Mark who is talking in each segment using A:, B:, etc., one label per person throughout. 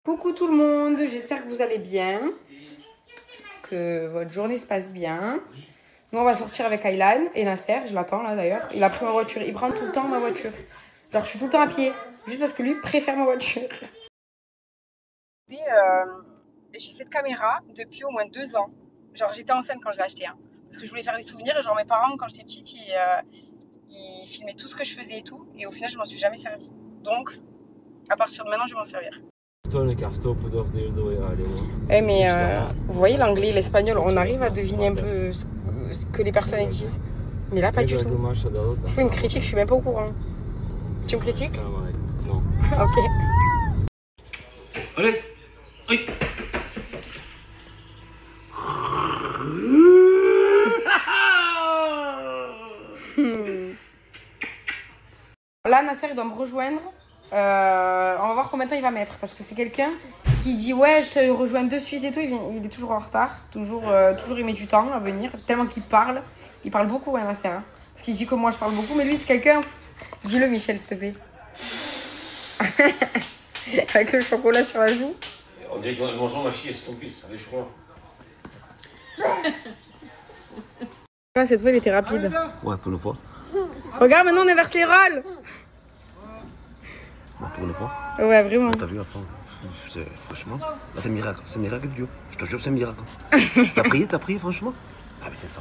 A: Coucou tout le monde, j'espère que vous allez bien, que votre journée se passe bien. Nous on va sortir avec Aylan et Nasser, je l'attends là d'ailleurs. Il a pris ma voiture, il prend tout le temps ma voiture. Genre je suis tout le temps à pied, juste parce que lui préfère ma voiture. J'ai cette caméra depuis au moins 2 ans. Genre j'étais enceinte quand je l'ai achetée. Parce que je voulais faire des souvenirs et genre mes parents quand j'étais petite ils filmaient tout ce que je faisais et tout. Et au final je m'en suis jamais servi. Donc à partir de maintenant je vais m'en servir. Mais vous voyez l'anglais et l'espagnol, on arrive à deviner un peu ce que les personnes disent. Mais là, pas du tout. S'il faut une critique, je suis même pas au courant. Tu me critiques?
B: Non.
A: Ok.
B: Allez, oui.
A: Là, Nasser, il doit me rejoindre. On va voir combien de temps il va mettre. Parce que c'est quelqu'un qui dit ouais, je te rejoins de suite et tout. Il est toujours en retard. Toujours il met du temps à venir. Tellement qu'il parle. Il parle beaucoup, hein, Nasser. Parce qu'il dit que moi, je parle beaucoup. Mais lui, c'est quelqu'un... Dis-le, Michel, s'il te plaît. Avec le chocolat sur la joue.
B: On dirait que Mangeant m'a chié sur ton fils, avec le chocolat.
A: Cette fois, il était rapide.
B: Ouais, pour une fois.
A: Regarde, maintenant, on inverse les rôles.
B: Ouais, pour une fois.
A: Ouais, vraiment.
B: T'as vu, enfin, franchement, là, c'est un miracle. C'est un miracle de Dieu. Je te jure, c'est un miracle. T'as prié, franchement? Ah, mais c'est ça.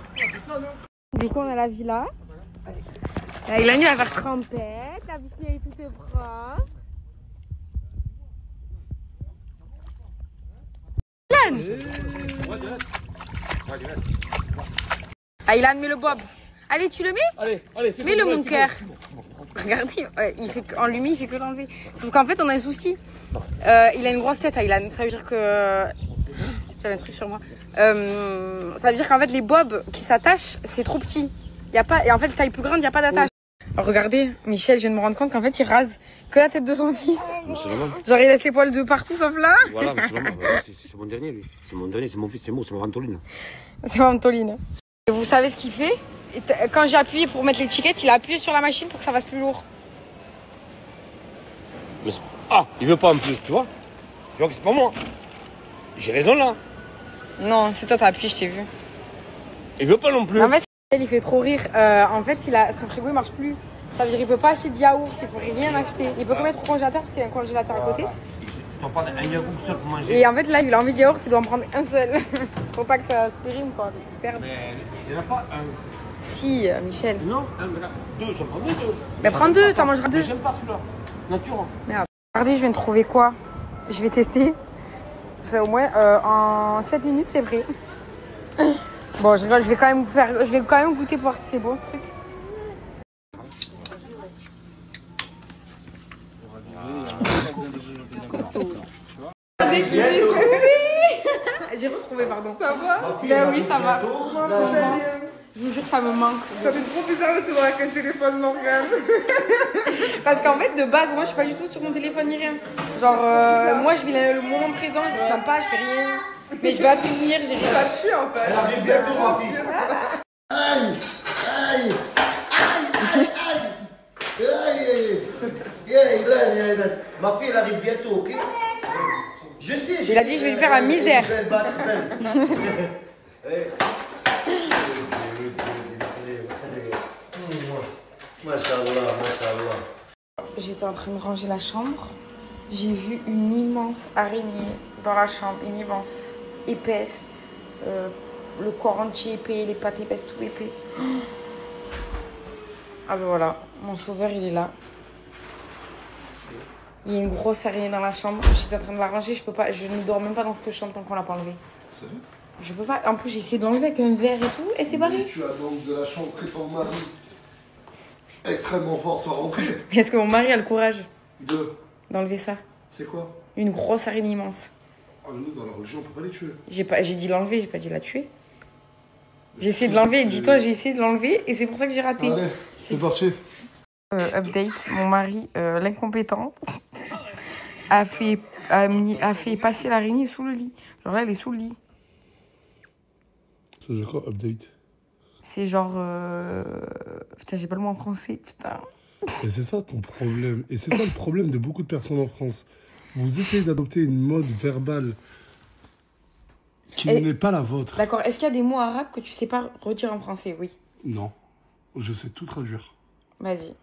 A: Du coup, on a la villa. Avec la nuit, elle va faire trempette. La piscine est toute propre. Aylan, mets le bob. Allez, tu le mets?
B: Allez,
A: mets-le, mon cœur. Regardez, en lui, il fait que l'enlever. Sauf qu'en fait, on a un souci. Il a une grosse tête, Aylan. Ça veut dire que... J'avais un truc sur moi. Ça veut dire qu'en fait, les bobs qui s'attachent, c'est trop petit. Y a pas... Et en fait, taille plus grande, il n'y a pas d'attache. Alors, regardez, Michel, je viens de me rendre compte qu'en fait, il rase que la tête de son fils.
B: C'est normal.
A: Genre, il laisse les poils de partout, sauf là.
B: Voilà, mais c'est normal. C'est mon dernier, lui. C'est mon dernier, c'est mon fils, c'est moi, c'est ma ventoline.
A: C'est ma ventoline. Et vous savez ce qu'il fait? Quand j'ai appuyé pour mettre l'étiquette, il a appuyé sur la machine pour que ça fasse plus lourd.
B: Mais il veut pas en plus, tu vois? Tu vois que c'est pas moi. J'ai raison là.
A: Non, c'est toi, t'as appuyé, je t'ai vu.
B: Il veut pas non plus.
A: En fait, il fait trop rire. En fait, son frigo il marche plus. Ça veut dire qu'il peut pas acheter de yaourt, il peut rien acheter. Il peut que mettre au congélateur parce qu'il y a un congélateur à côté.
B: Tu vas prendre un yaourt seul pour manger.
A: Et en fait, là, il a envie de yaourt, il doit en prendre un seul. Faut pas que ça se périme, quoi, que ça se perde.
B: Mais il n'y en a pas un.
A: Si, Michel.
B: Non, deux, j'en prends deux.
A: Mais prends deux, t'en mangeras deux.
B: J'aime pas celui-là. Nature.
A: Merde. Regardez, je viens de trouver quoi? Je vais tester. Ça, au moins, en 7 minutes, c'est prêt. Bon, je rigole, je vais quand même goûter pour voir si c'est bon ce truc. J'ai retrouvé, pardon. Ça va? Ben oui, ça va. Je vous jure, ça me manque.
C: Ça fait trop bizarre de te voir avec un téléphone Morgane.
A: Parce qu'en fait, de base, moi, je suis pas du tout sur mon téléphone ni rien. Genre, moi, je vis le moment présent, je ne pas, je fais rien. Mais je vais attendre, j'ai rien.
C: Ça tue en fait.
D: Elle arrive bientôt, ma fille. Aïe, aïe, aïe, aïe, aïe, aïe. Ma fille, elle arrive bientôt, ok? Je sais.
A: Il a dit, je vais lui faire la misère. J'étais en train de ranger la chambre. J'ai vu une immense araignée dans la chambre, une immense, épaisse. Le corps entier épais, les pattes épaisses, tout épais. Ah ben voilà, mon sauveur il est là. Il y a une grosse araignée dans la chambre. J'étais en train de la ranger, je ne dors même pas dans cette chambre tant qu'on l'a pas enlevée.
C: Sérieux?
A: Je peux pas. En plus j'ai essayé de l'enlever avec un verre et tout, et c'est barré.
C: Tu as donc de la chance que ton mari extrêmement fort soit rentré.
A: Est-ce que mon mari a le courage
C: d'enlever
A: ça?
C: C'est quoi?
A: Une grosse araignée immense.
C: Ah, nous, dans la religion, on peut pas les tuer.
A: J'ai dit l'enlever, j'ai pas dit la tuer. J'ai essayé de l'enlever, dis-toi, j'ai essayé de l'enlever et c'est pour ça que j'ai raté.
C: Allez, c'est parti.
A: Update, mon mari, l'incompétent, a fait passer l'araignée sous le lit. Genre là, elle est sous le lit.
C: Ça veut dire quoi, update?
A: C'est genre... Putain, j'ai pas le mot en français, putain.
C: Et c'est ça ton problème. Et c'est ça le problème de beaucoup de personnes en France. Vous essayez d'adopter une mode verbale qui n'est pas la vôtre.
A: D'accord. Est-ce qu'il y a des mots arabes que tu sais pas redire en français? Oui.
C: Non. Je sais tout traduire.
A: Vas-y.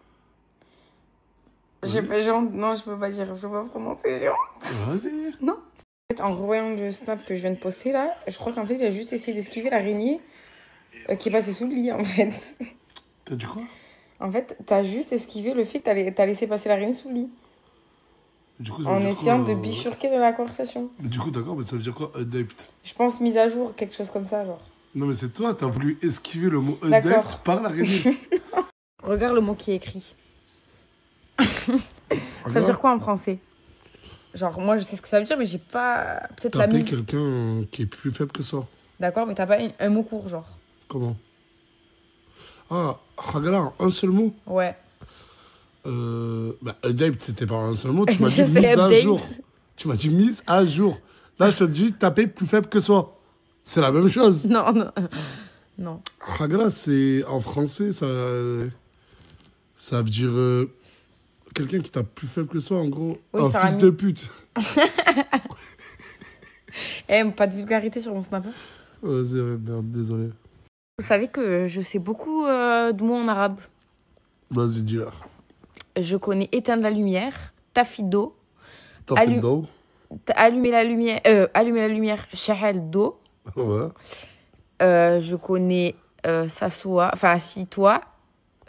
C: Vas-y.
A: J'ai honte. Non, je peux pas dire. Je peux pas prononcer. J'ai honte.
C: Vas-y.
A: Non. En fait, en revoyant le snap que je viens de poster là, je crois qu'en fait, il a juste essayé d'esquiver l'araignée qui est passée sous le lit en fait.
C: T'as dit quoi?
A: En fait, t'as juste esquivé le fait que t'as laissé passer l'araignée sous le lit.
C: Du coup, ça
A: En
C: veut dire
A: essayant
C: quoi,
A: de bifurquer de la conversation.
C: Mais du coup, d'accord, mais ça veut dire quoi, adapt?
A: Je pense mise à jour, quelque chose comme ça, genre.
C: Non, mais c'est toi, t'as voulu esquiver le mot
A: D'accord.
C: adapt par l'araignée.
A: Regarde le mot qui est écrit. Ça veut dire quoi en français? Genre, moi, je sais ce que ça veut dire, mais j'ai pas... Peut-être la
C: Taper
A: mise...
C: quelqu'un qui est plus faible que soi.
A: D'accord, mais t'as pas un mot court, genre.
C: Comment? Ah, Hagala, un seul mot?
A: Ouais.
C: Bah, adapt, c'était pas un seul mot. Tu m'as dit
A: Je sais,
C: mise à
A: update.
C: jour. Tu m'as dit mise à jour. Là, je te dis taper plus faible que soi. C'est la même chose.
A: Non, non. Non.
C: Hagala, c'est en français, ça veut dire quelqu'un qui tape plus faible que soi, en gros.
A: Oui,
C: un
A: faire
C: fils
A: un-
C: de pute.
A: Pas de vulgarité sur mon snap.
C: Ouais, c'est vrai, merde, désolé.
A: Vous savez que je sais beaucoup de mots en arabe.
C: Vas-y, dis-leur.
A: Je connais éteindre la lumière, tafido,
C: T'as fait
A: Allume-
C: le dos?
A: allumer la lumière, shahal do.
C: Ouais.
A: Je connais s'assoir, enfin assis-toi,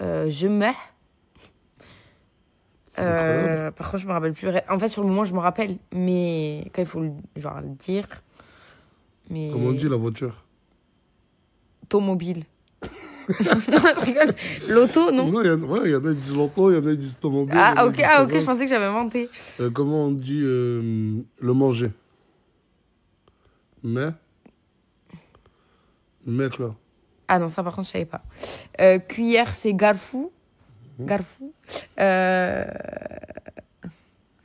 A: je mets.
C: C'est incroyable.
A: Par contre, je me rappelle plus. En fait, sur le moment, je me rappelle, mais quand il faut le dire. Mais...
C: Comment on dit la voiture?
A: Automobile. Non, je rigole. L'auto, non?
C: Non, il y en a qui disent l'auto, il y en a qui disent automobile.
A: Ah, ok, je pensais que j'avais inventé.
C: Comment on dit le manger? Mais mec là.
A: Ah non, ça par contre, je savais pas. Cuillère, c'est garfou. Garfou. Je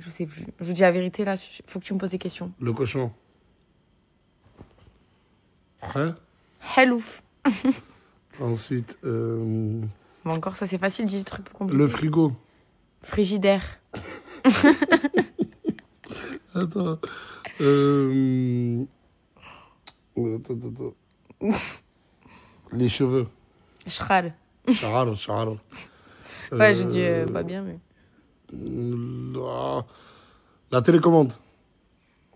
A: sais plus. Je vous dis la vérité, là, faut que tu me poses des questions.
C: Le cochon. Hein?
A: Helouf.
C: Ensuite,
A: Bon, encore, ça c'est facile, j'ai des trucs plus compliqués.
C: le frigo.
A: Frigidaire.
C: Attends. Attends. Les cheveux.
A: Chral.
C: Charal.
A: Ouais, j'ai dit pas bien, mais.
C: La télécommande.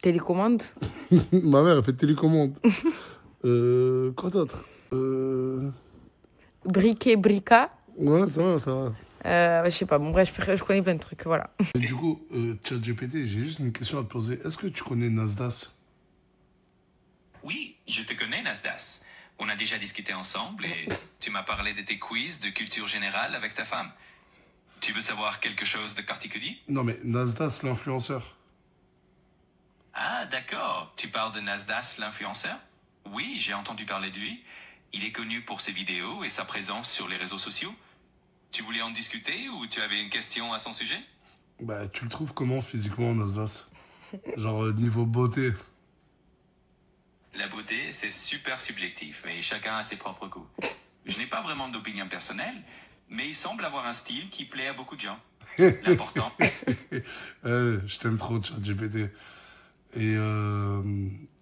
A: Télécommande.
C: Ma mère, elle fait télécommande. Quoi d'autre?
A: Briquet, brica.
C: Ouais, ça va.
A: Je sais pas, bon, bref, je connais plein de trucs, voilà.
C: Et du coup, ChatGPT, j'ai juste une question à te poser. Est-ce que tu connais Nasdaq?
E: Oui, je te connais, Nasdaq. On a déjà discuté ensemble et tu m'as parlé de tes quiz de culture générale avec ta femme. Tu veux savoir quelque chose de particulier?
C: Non, mais Nasdaq, l'influenceur.
E: Ah, d'accord. Tu parles de Nasdaq, l'influenceur? Oui, j'ai entendu parler de lui. Il est connu pour ses vidéos et sa présence sur les réseaux sociaux. Tu voulais en discuter ou tu avais une question à son sujet?
C: Bah, tu le trouves comment physiquement, Nasdaq? Genre, niveau beauté.
E: La beauté, c'est super subjectif et chacun a ses propres goûts. Je n'ai pas vraiment d'opinion personnelle, mais il semble avoir un style qui plaît à beaucoup de gens. L'important...
C: Je t'aime trop, ChatGPT. Et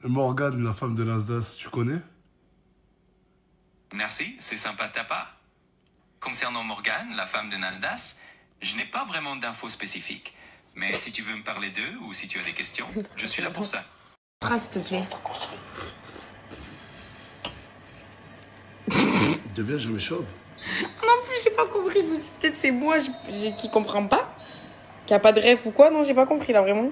C: Morgane, la femme de Nasdaq, tu connais?
E: Merci, c'est sympa de ta part. Concernant Morgane, la femme de Nasdaq, je n'ai pas vraiment d'infos spécifiques. Mais si tu veux me parler d'eux ou si tu as des questions, je suis là pour ça.
A: Ah, s'il te plaît.
C: Deviens jamais chauve.
A: Non plus, j'ai pas compris. Je me suis dit, peut-être c'est moi qui comprends pas. Qui a pas de rêve ou quoi. Non, j'ai pas compris là, vraiment.